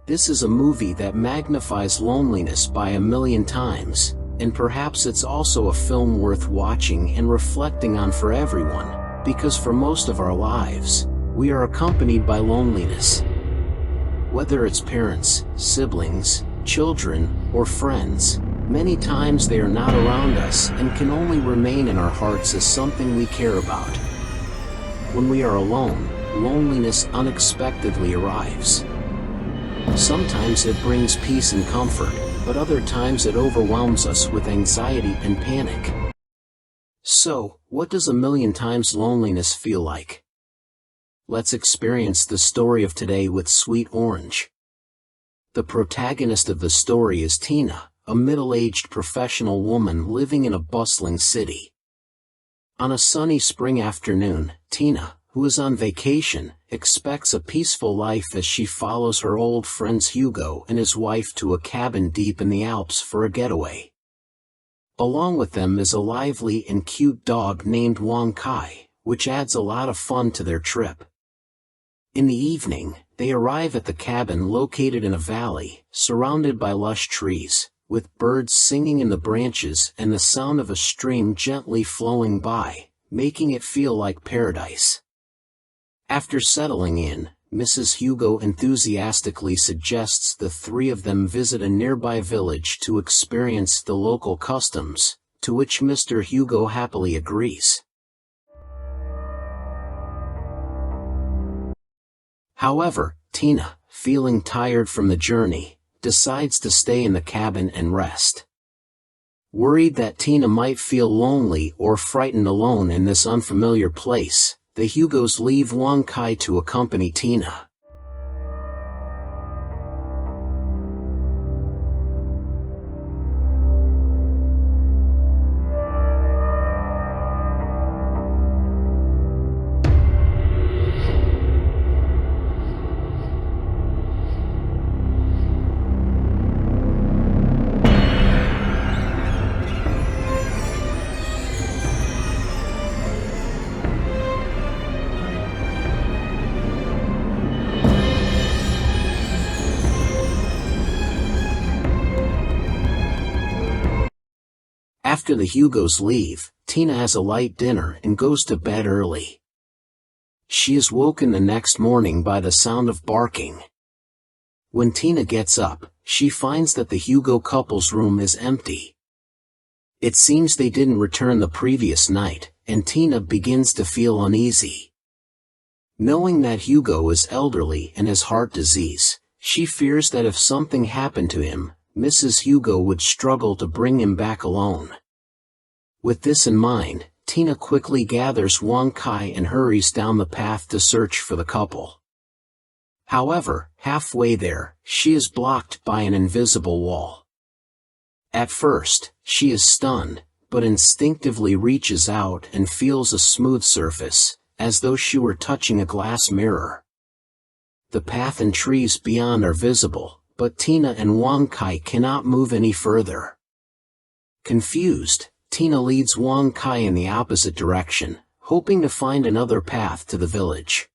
This is a movie that magnifies loneliness by a million times, and perhaps it's also a film worth watching and reflecting on for everyone, because for most of our lives, we are accompanied by loneliness. Whether it's parents, siblings, children, or friends, many times they are not around us and can only remain in our hearts as something we care about. When we are alone, loneliness unexpectedly arrives. Sometimes it brings peace and comfort, but other times it overwhelms us with anxiety and panic. So, what does a million times loneliness feel like? Let's experience the story of today with Sweet Orange. The protagonist of the story is Tina, a middle-aged professional woman living in a bustling city. On a sunny spring afternoon, Tina, who is on vacation, expects a peaceful life as she follows her old friends Hugo and his wife to a cabin deep in the Alps for a getaway. Along with them is a lively and cute dog named Wang Kai, which adds a lot of fun to their trip. In the evening, they arrive at the cabin located in a valley, surrounded by lush trees, with birds singing in the branches and the sound of a stream gently flowing by, making it feel like paradise. After settling in, Mrs. Hugo enthusiastically suggests the three of them visit a nearby village to experience the local customs, to which Mr. Hugo happily agrees. However, Tina, feeling tired from the journey, decides to stay in the cabin and rest. Worried that Tina might feel lonely or frightened alone in this unfamiliar place, the Hugos leave Wang Kai to accompany Tina. After the Hugos leave, Tina has a light dinner and goes to bed early. She is woken the next morning by the sound of barking. When Tina gets up, she finds that the Hugo couple's room is empty. It seems they didn't return the previous night, and Tina begins to feel uneasy. Knowing that Hugo is elderly and has heart disease, she fears that if something happened to him, Mrs. Hugo would struggle to bring him back alone. With this in mind, Tina quickly gathers Wang Kai and hurries down the path to search for the couple. However, halfway there, she is blocked by an invisible wall. At first, she is stunned, but instinctively reaches out and feels a smooth surface, as though she were touching a glass mirror. The path and trees beyond are visible, but Tina and Wang Kai cannot move any further. Confused, Tina leads Wang Kai in the opposite direction, hoping to find another path to the village.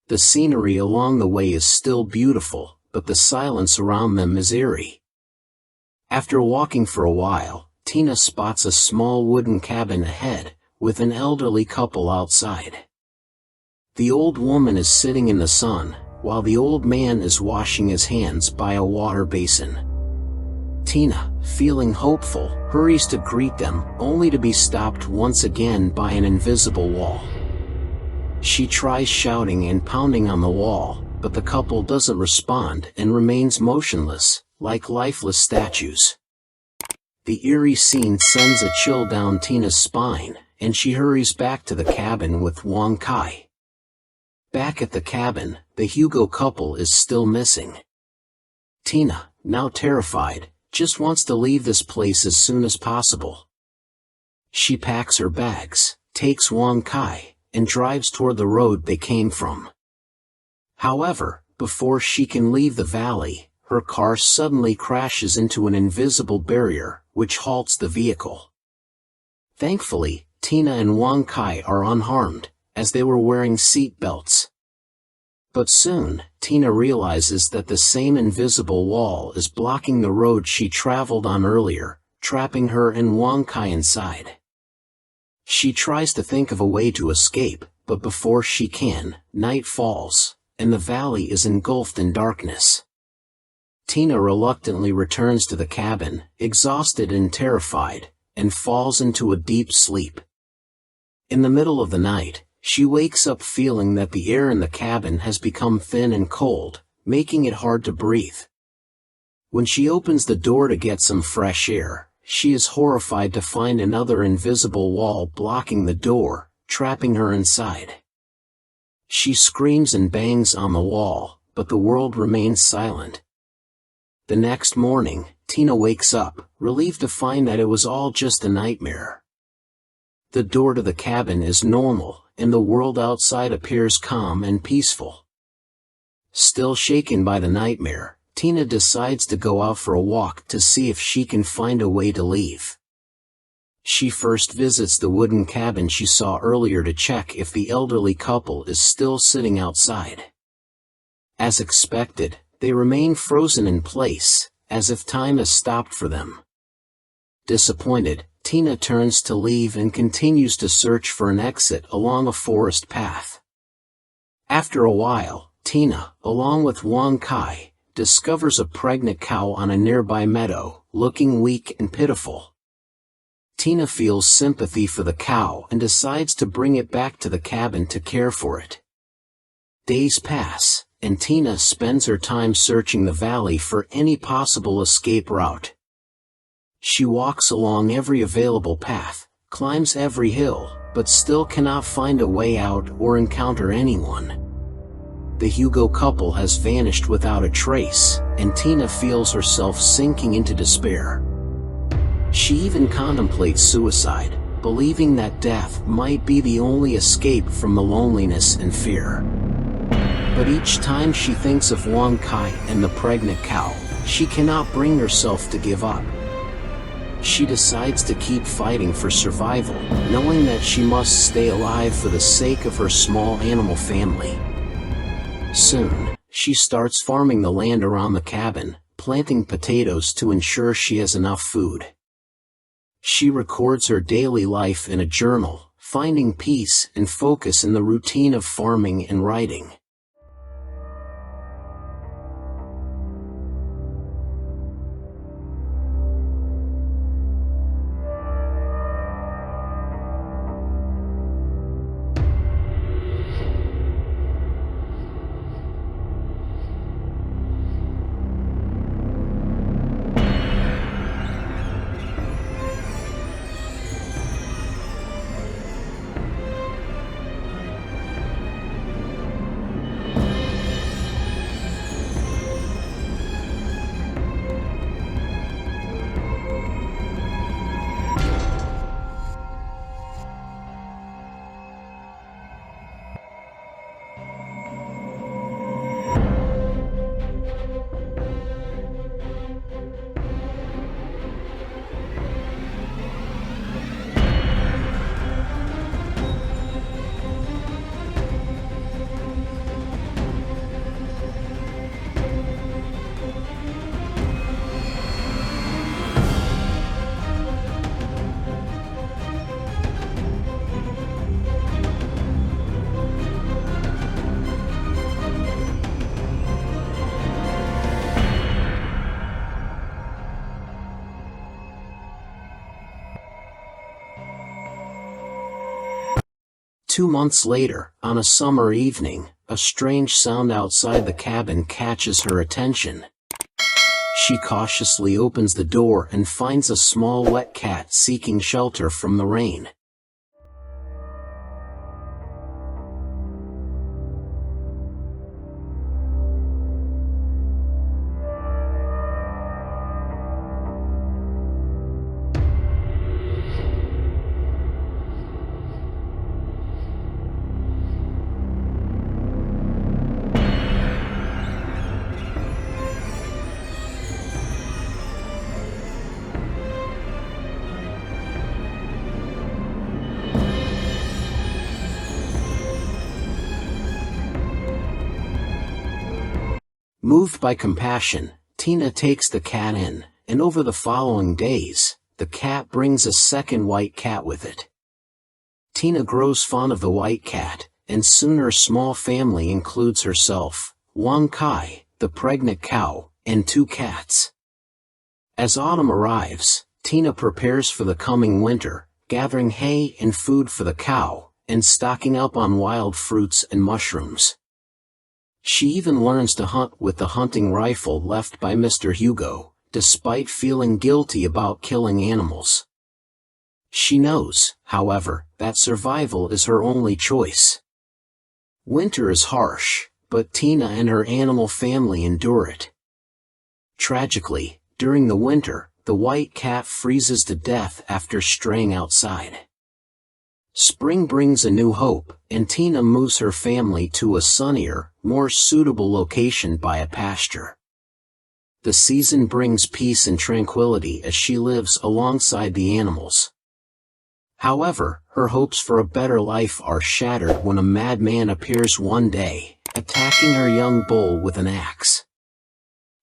The scenery along the way is still beautiful, but the silence around them is eerie. After walking for a while, Tina spots a small wooden cabin ahead, with an elderly couple outside. The old woman is sitting in the sun, while the old man is washing his hands by a water basin. Tina, feeling hopeful, hurries to greet them, only to be stopped once again by an invisible wall. She tries shouting and pounding on the wall, but the couple doesn't respond and remains motionless, like lifeless statues. The eerie scene sends a chill down Tina's spine, and she hurries back to the cabin with Wang Kai. Back at the cabin, the Hugo couple is still missing. Tina, now terrified, just wants to leave this place as soon as possible. She packs her bags, takes Wang Kai, and drives toward the road they came from. However, before she can leave the valley, her car suddenly crashes into an invisible barrier, which halts the vehicle. Thankfully, Tina and Wang Kai are unharmed, as they were wearing seat belts. But soon, Tina realizes that the same invisible wall is blocking the road she traveled on earlier, trapping her and Wang Kai inside. She tries to think of a way to escape, but before she can, night falls, and the valley is engulfed in darkness. Tina reluctantly returns to the cabin, exhausted and terrified, and falls into a deep sleep. In the middle of the night, she wakes up feeling that the air in the cabin has become thin and cold, making it hard to breathe. When she opens the door to get some fresh air, she is horrified to find another invisible wall blocking the door, trapping her inside. She screams and bangs on the wall, but the world remains silent. The next morning, Tina wakes up, relieved to find that it was all just a nightmare. The door to the cabin is normal, and the world outside appears calm and peaceful. Still shaken by the nightmare, Tina decides to go out for a walk to see if she can find a way to leave. She first visits the wooden cabin she saw earlier to check if the elderly couple is still sitting outside. As expected, they remain frozen in place, as if time has stopped for them. Disappointed, Tina turns to leave and continues to search for an exit along a forest path. After a while, Tina, along with Wang Kai, discovers a pregnant cow on a nearby meadow, looking weak and pitiful. Tina feels sympathy for the cow and decides to bring it back to the cabin to care for it. Days pass, and Tina spends her time searching the valley for any possible escape route. She walks along every available path, climbs every hill, but still cannot find a way out or encounter anyone. The Hugo couple has vanished without a trace, and Tina feels herself sinking into despair. She even contemplates suicide, believing that death might be the only escape from the loneliness and fear. But each time she thinks of Wang Kai and the pregnant cow, she cannot bring herself to give up. She decides to keep fighting for survival, knowing that she must stay alive for the sake of her small animal family. Soon, she starts farming the land around the cabin, planting potatoes to ensure she has enough food. She records her daily life in a journal, finding peace and focus in the routine of farming and writing. Two months later, on a summer evening, a strange sound outside the cabin catches her attention. She cautiously opens the door and finds a small wet cat seeking shelter from the rain. Moved by compassion, Tina takes the cat in, and over the following days, the cat brings a second white cat with it. Tina grows fond of the white cat, and soon her small family includes herself, Wang Kai, the pregnant cow, and 2 cats. As autumn arrives, Tina prepares for the coming winter, gathering hay and food for the cow, and stocking up on wild fruits and mushrooms. She even learns to hunt with the hunting rifle left by Mr. Hugo, despite feeling guilty about killing animals. She knows, however, that survival is her only choice. Winter is harsh, but Tina and her animal family endure it. Tragically, during the winter, the white cat freezes to death after straying outside. Spring brings a new hope, and Tina moves her family to a sunnier, more suitable location by a pasture. The season brings peace and tranquility as she lives alongside the animals. However, her hopes for a better life are shattered when a madman appears one day, attacking her young bull with an axe.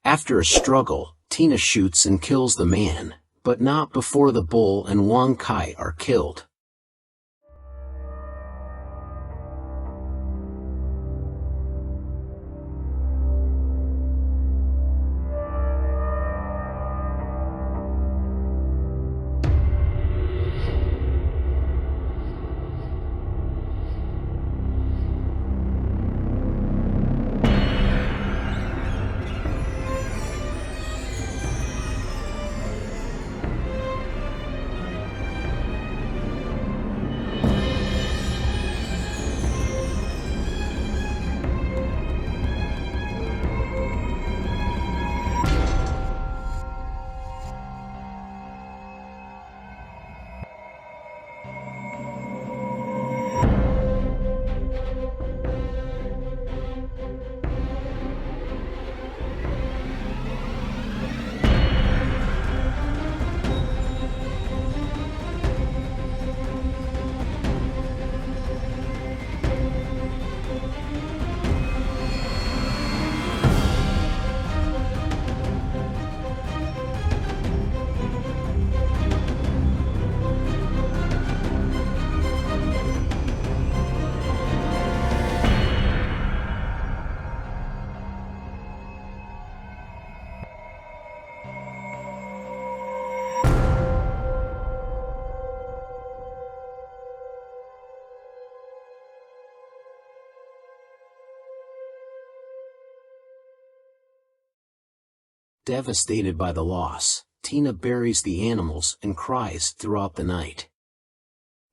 After a struggle, Tina shoots and kills the man, but not before the bull and Wang Kai are killed. Devastated by the loss, Tina buries the animals and cries throughout the night.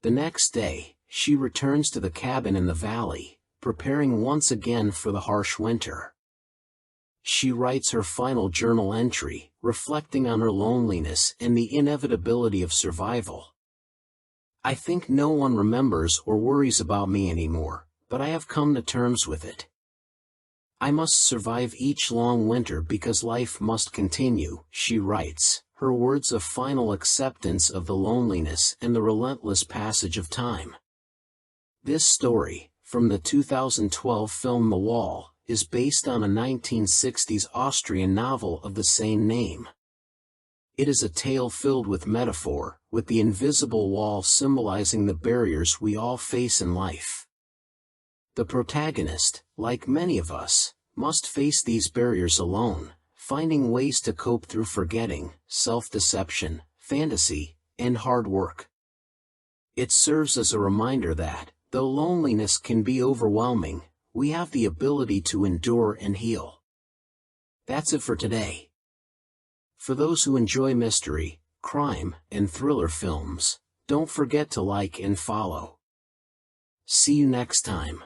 The next day, she returns to the cabin in the valley, preparing once again for the harsh winter. She writes her final journal entry, reflecting on her loneliness and the inevitability of survival. "I think no one remembers or worries about me anymore, but I have come to terms with it. I must survive each long winter because life must continue," she writes, her words of final acceptance of the loneliness and the relentless passage of time. This story, from the 2012 film The Wall, is based on a 1960s Austrian novel of the same name. It is a tale filled with metaphor, with the invisible wall symbolizing the barriers we all face in life. The protagonist, like many of us, must face these barriers alone, finding ways to cope through forgetting, self-deception, fantasy, and hard work. It serves as a reminder that, though loneliness can be overwhelming, we have the ability to endure and heal. That's it for today. For those who enjoy mystery, crime, and thriller films, don't forget to like and follow. See you next time.